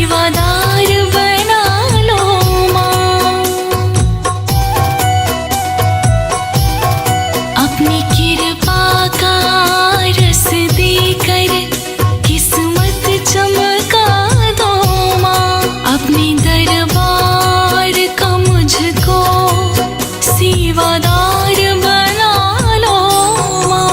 सेवादार बना लो माँ। अपनी कृपा का रस देकर किस्मत चमका दो माँ। अपने दरबार का मुझको सेवादार बना लो माँ।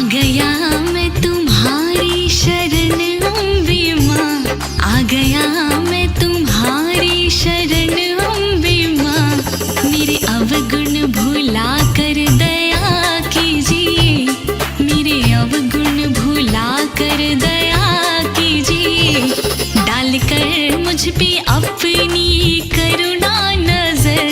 गया मैं तुम्हारी शरण अम्बे माँ, आ गया मैं तुम्हारी शरण अम्बे माँ। मेरे अवगुण भुला कर दया कीजिए, मेरे अवगुण भुला कर दया कीजिए। डालकर मुझ पे अपनी करुणा नजर,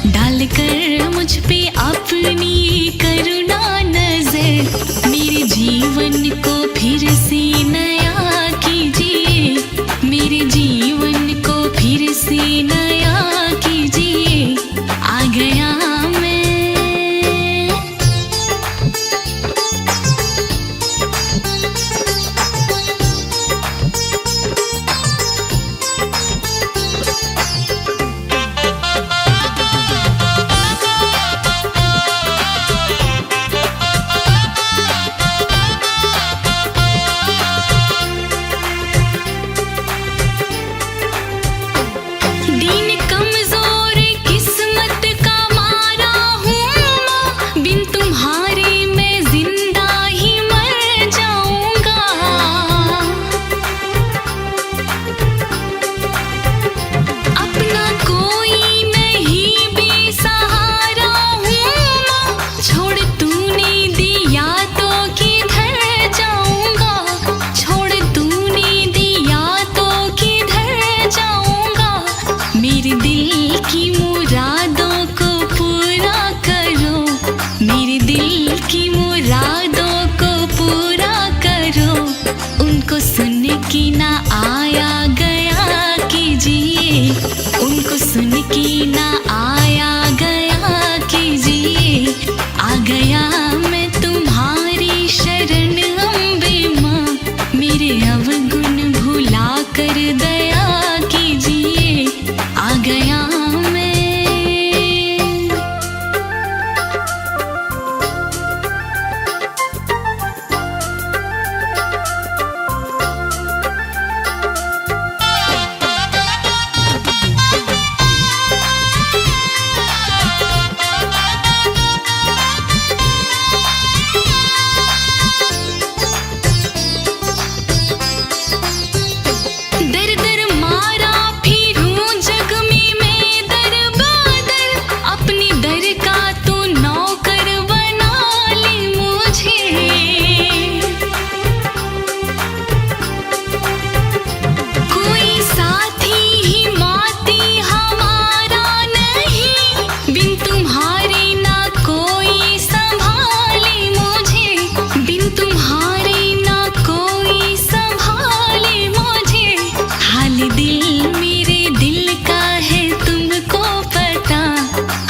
डालकर मुझ पे अपनी करुणा नजर। मेरे जीवन को फिर से नया कीजिए, मेरे जीवन को फिर से नया कीजिए। आ गया मैं। दीन कमजोर किस्मत का मारा हूँ माँ, बिन तुम्हारे मैं जिंदा ही मर जाऊंगा। अपना कोई नहीं बेसहारा हूँ माँ, छोड़ तूने दिया तो किधर जाऊंगा, छोड़ तूने दिया तो किधर जाऊंगा। मेरे दिल की मुरादों को पूरा करो, मेरे दिल की मुरादों को पूरा करो। उनको सुन के ना आया गया कीजिए, उनको सुन के ना आया गया कीजिए। आ गया मैं तुम्हारी शरण अम्बे माँ, मेरे अवगुण भुला कर दया कीजिए। आ गया मैं। दर दर मारा फिरूं जग में मैं दर बदर, अपने दर का तू नौकर बना ले मुझे। कोई साथी हिमाती हमारा नहीं, बिन तुम्हारे ना कोई संभाले मुझे, बिन तुम्हारे ना कोई संभाले मुझे। हाल दिल मेरे दिल का है तुमको पता,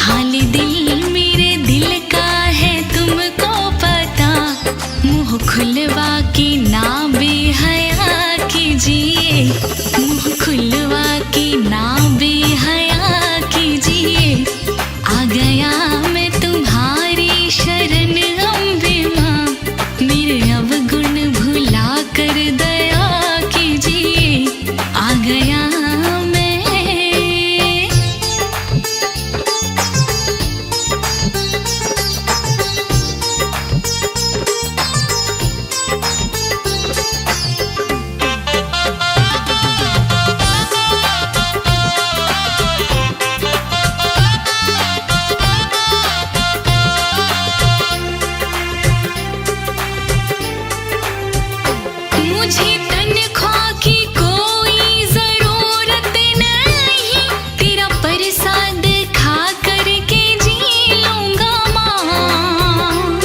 हाल दिल मेरे दिल का है तुमको पता। मुँह खुलवा के ना बेहया कीजिए, मुँह खुलवा के ना बेहया कीजिए। आ गया मैं तुम्हारी शरण अम्बे माँ, मेरे अवगुण भुला कर दया कीजिए। आ गया मैं। मुझे तनख्वाह की कोई जरूरत नहीं, तेरा प्रसाद खा करके जी लूंगा माँ।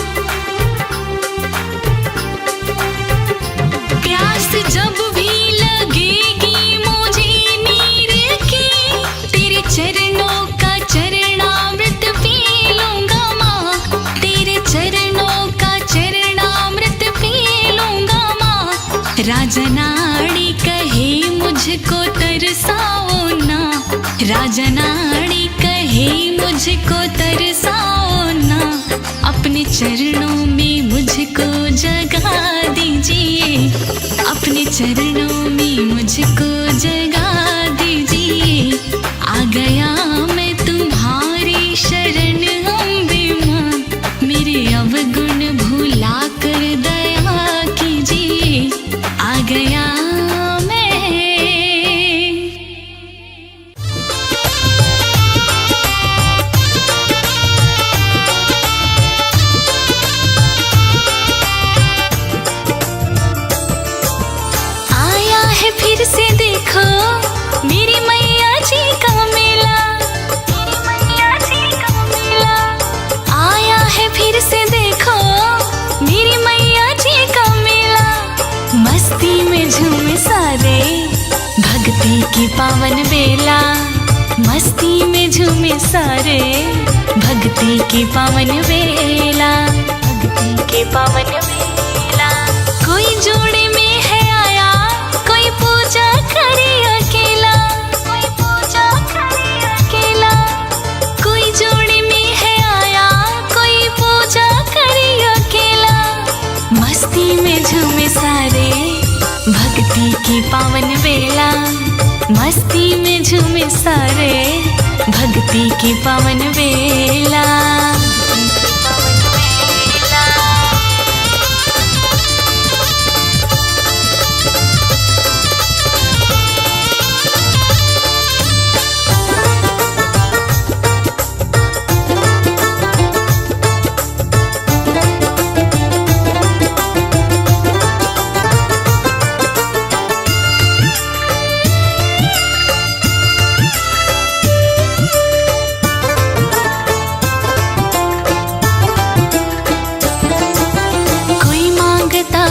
प्यास जब भी लगेगी मुझे नीर की, तेरे चरणों का चरणामृत पी लूंगा माँ, तेरे चरणों का चरणामृत पी लूंगा माँ। राजनाड़ी कहे मुझको तरसाओ ना, राजनाड़ी कहे मुझको तरसाओ ना। अपने चरणों में मुझको जगा दीजिए, अपने चरणों में मुझको जगा दीजिए। आ गया मैं तुम्हारी शरण अम्बे माँ, मेरे अवगुण भुला कर देखो मेरी मैया जी का मेला, मेरी मैया जी का मेला आया है फिर से देखो मेरी मैया जी का मेला। मस्ती में झूमे सारे भक्ति की पावन बेला, मस्ती में झूमे सारे भक्ति की पावन बेला, भक्ति की पावन बेला। कोई जोड़े में है आया, कोई पूजा करे अकेला, कोई पूजा करे अकेला। कोई जोड़े में है आया, कोई पूजा करे अकेला। मस्ती में झूमे सारे भक्ति की पावन बेला, मस्ती में झूमे सारे भक्ति की पावन बेला।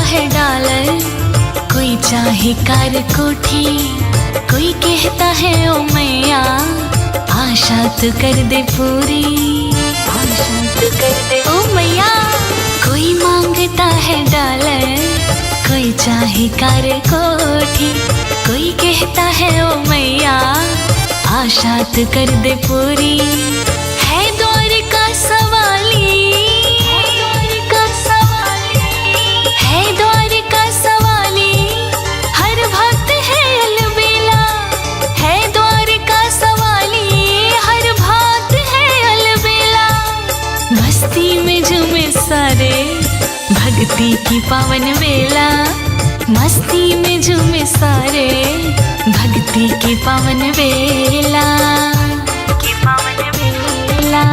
है डॉलर, कोई चाहे कार कोठी, कोई कहता है ओ मैया आशा तो कर दे पूरी, आशा तो कर दे ओ मैया। कोई मांगता है डॉलर, कोई चाहे कार कोठी, कोई कहता है ओ मैया आशा तो कर दे पूरी। है दौर का सवाली, है दौर का सवाली, हर भक्त है अलबेला, है दौर का सवाली, हर भक्त है अलबेला। मस्ती में झूमे सारे भक्ति की पावन बेला, मस्ती में झूमे सारे भक्ति की पावन बेला, की पावन बेला।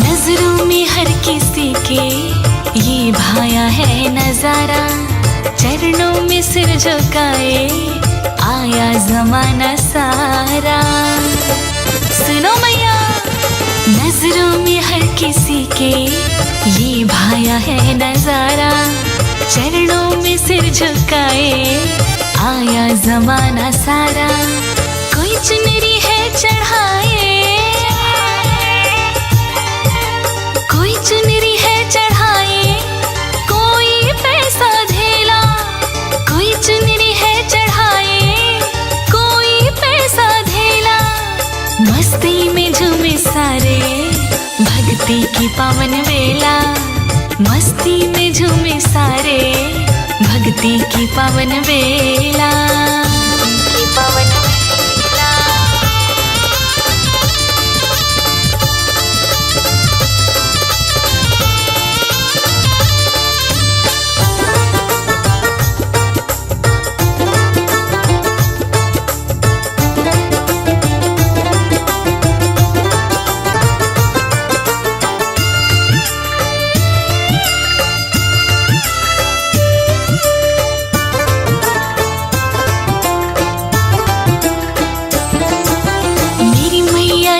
नजरों में हर किसी के ये भाया है नजारा, चरणों में सिर झुकाए आया जमाना सारा। सुनो मैया, नजरों में हर किसी के ये भाया है नजारा, चरणों में सिर झुकाए आया जमाना सारा। कोई चुनरी है चढ़ाए, कोई चुनरी है चढ़ाए, कोई पैसा धेला, कोई चुनरी है चढ़ाए, कोई पैसा धेला। मस्ती में झूमे सारे भक्ति की पावन बेला, मस्ती में झूमे सारे भक्ति की पावन बेला, की पावन बेला।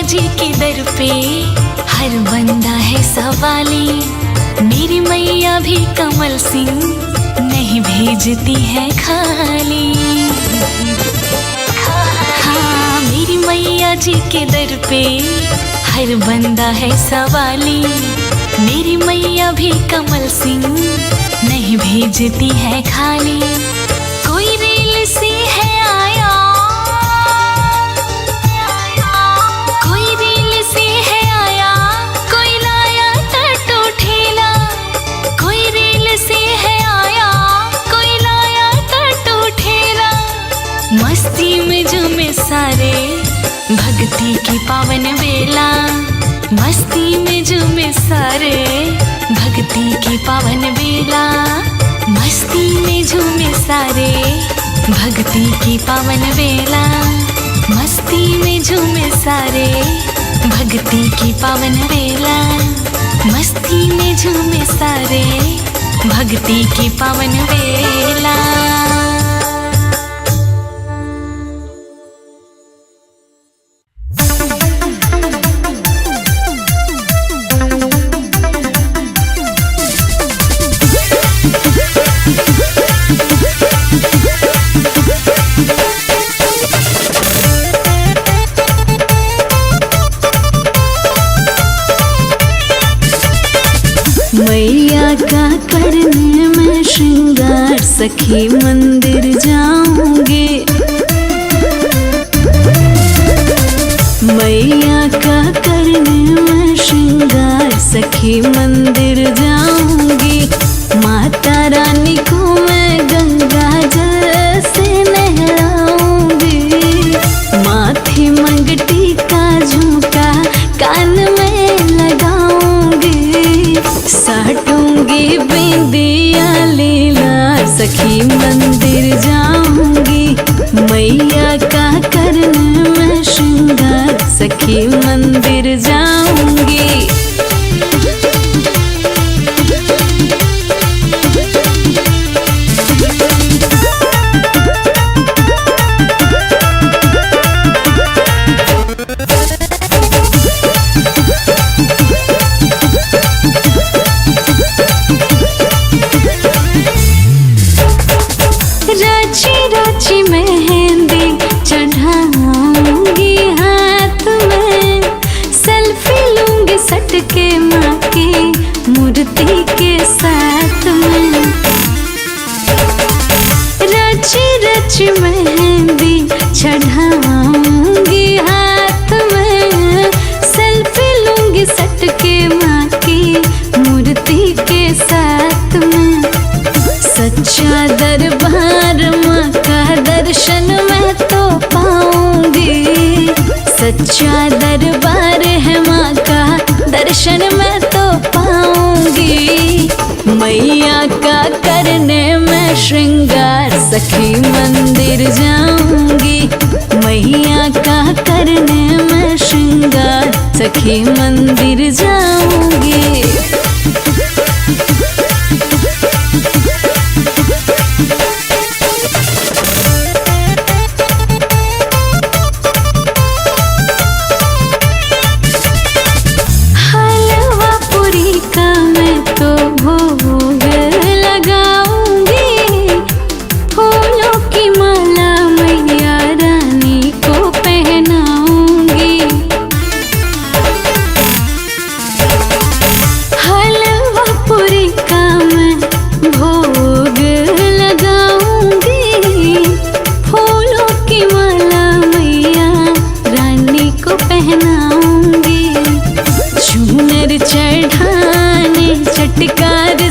जी के दर पे हर बंदा है सवाली, मेरी मैया भी कमल सिंह नहीं भेजती है खाली। हाँ, मेरी मैया जी के दर पे हर बंदा है सवाली, मेरी मैया भी कमल सिंह नहीं भेजती है खाली। कोई रेल सी है आया, पावन बेला, मस्ती में झूमे सारे। भक्ति की पावन बेला, मस्ती में झूमे सारे। भक्ति की पावन बेला, मस्ती में झूमे सारे। भक्ति की पावन बेला, मस्ती में झूमे सारे। भक्ति की पावन बेला। मैया का करने में श्रृंगार, सखी मंदिर जाऊंगी। मैया का करने में श्रृंगार, सखी मंदिर जाऊंगी। माता रानी को मैं गंगा जल से नहलाऊंगी। माथे मंगटी का झुमका कान में लगाऊंगी। साटूंगी बिंदिया लीला, सखी मंदिर जाऊंगी। मैया का करने में श्रृंगार, सखी मंदिर जाऊंगी। रची रची मेहंदी चढ़ाऊंगी हाथ में। सेल्फी लूंगी सटके माँ की मूर्ति के साथ में। रची रची मेहंदी चढ़ाऊंगी हाथ में। सेल्फी लूंगी सटके माँ की मूर्ति के साथ में। सच्चा दरबार माँ का दर्शन मैं तो पाऊंगी। सच्चा दरबार है माँ का दर्शन मैं तो पाऊंगी। मैया का करने में श्रृंगार, सखी मंदिर जाऊंगी। मैया का करने में श्रृंगार, सखी मंदिर जाऊंगी।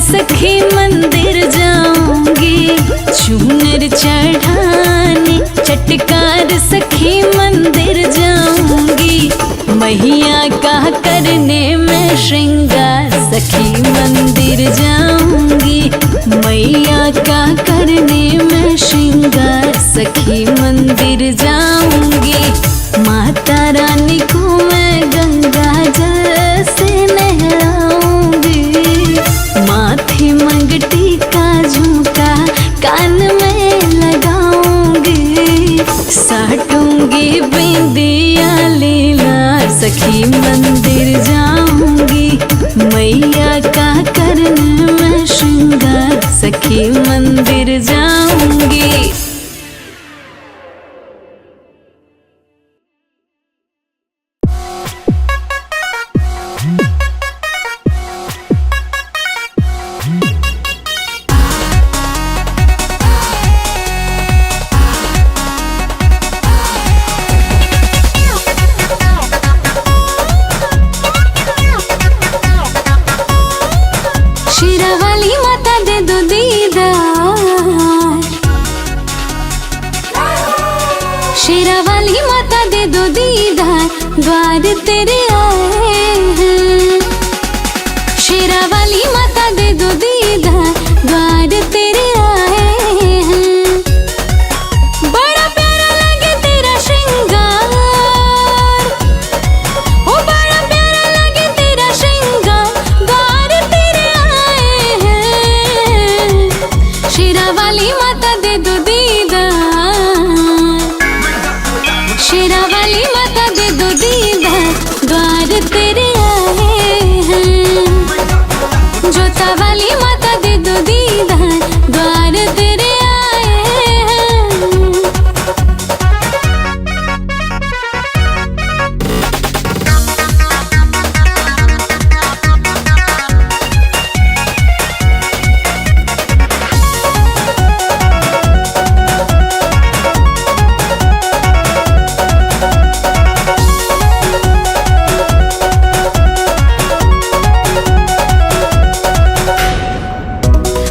सखी मंदिर जाऊंगी। चूनर चढ़ाने चटकार सखी मंदिर जाऊंगी। मैया का करने में श्रृंगार, सखी मंदिर जाऊंगी। मैया का करने में श्रृंगार, सखी मंदिर जाऊंगी। माता रानी को मैं गंगा जल से नहलाऊंगी। माथे मंगटी का झुमका कान में लगाऊंगी। साटूंगी बिंदिया लीला, सखी मंदिर जाऊंगी। मैया का करने में श्रृंगार, सखी मंदिर जाऊंगी। शेरा वाली माता दे दो दीदार, तेरे आए हैं। शेरा वाली माता दे दो दीदार, द्वार तेरे आए हैं। बड़ा प्यारा लगे तेरा श्रृंगार, ओ बड़ा प्यारा लगे तेरा श्रृंगार, द्वार तेरे आए हैं। शेरा वाली माता दे दो दीदार, शेरा वाली माता दे दो दीदार, द्वार तेरे आए हैं। जोता वाली माता दे दो दीदार, द्वार तेरे आए हैं।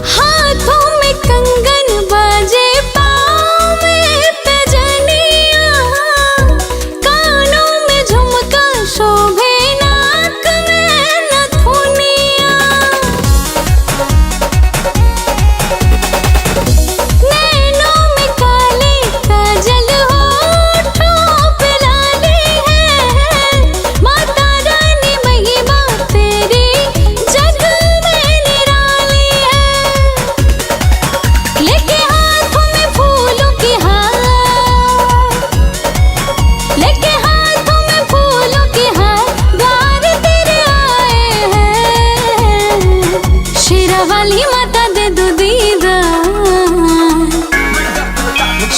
हाथों में कंगन बाजे, पाँव में पैजनिया, कानों में झुमका शोभे, नाक में नथुनिया। नैनों में काले काजल, होठों पे लाली है। माता रानी महिमा तेरी जग में निराली है। लेके हाथों में फूलों की हार, लेके हाथों में फूलों की हार, द्वार तेरे आए हैं। शेरा वाली माता दे दो दीदार,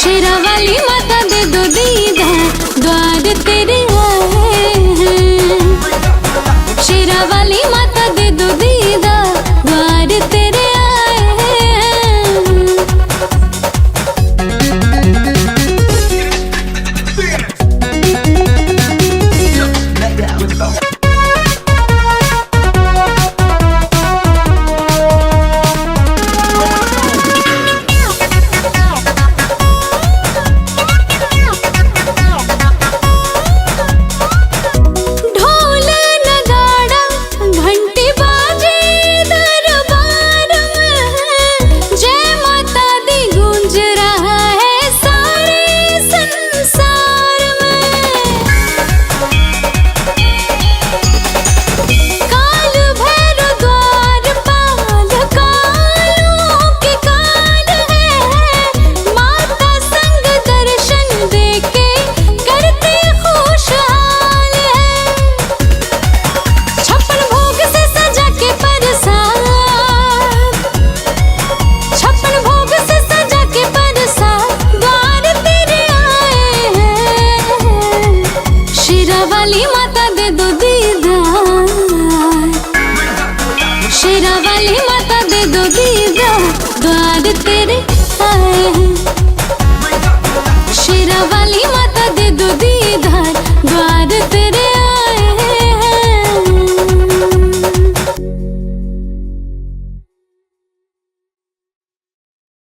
शेरा वाली माता दे दो दीदार, द्वार तेरे आए हैं। शेरा वाली माता दे दो दीदार, द्वार तेरे आए हैं। ढोल नगाड़ा घंटी बाजे दरबार में, जय माता दी गूंज रहा है सारे संसार में। काल भैरव द्वार पाल, कालों के काल है। माता संग दर्शन देके करते खुशहाल है। छप्पन भोग से सजा के परसाद, छप्पन भोग से सजा के परसाद, द्वार तेरे आए हैं। शेरा वाली माता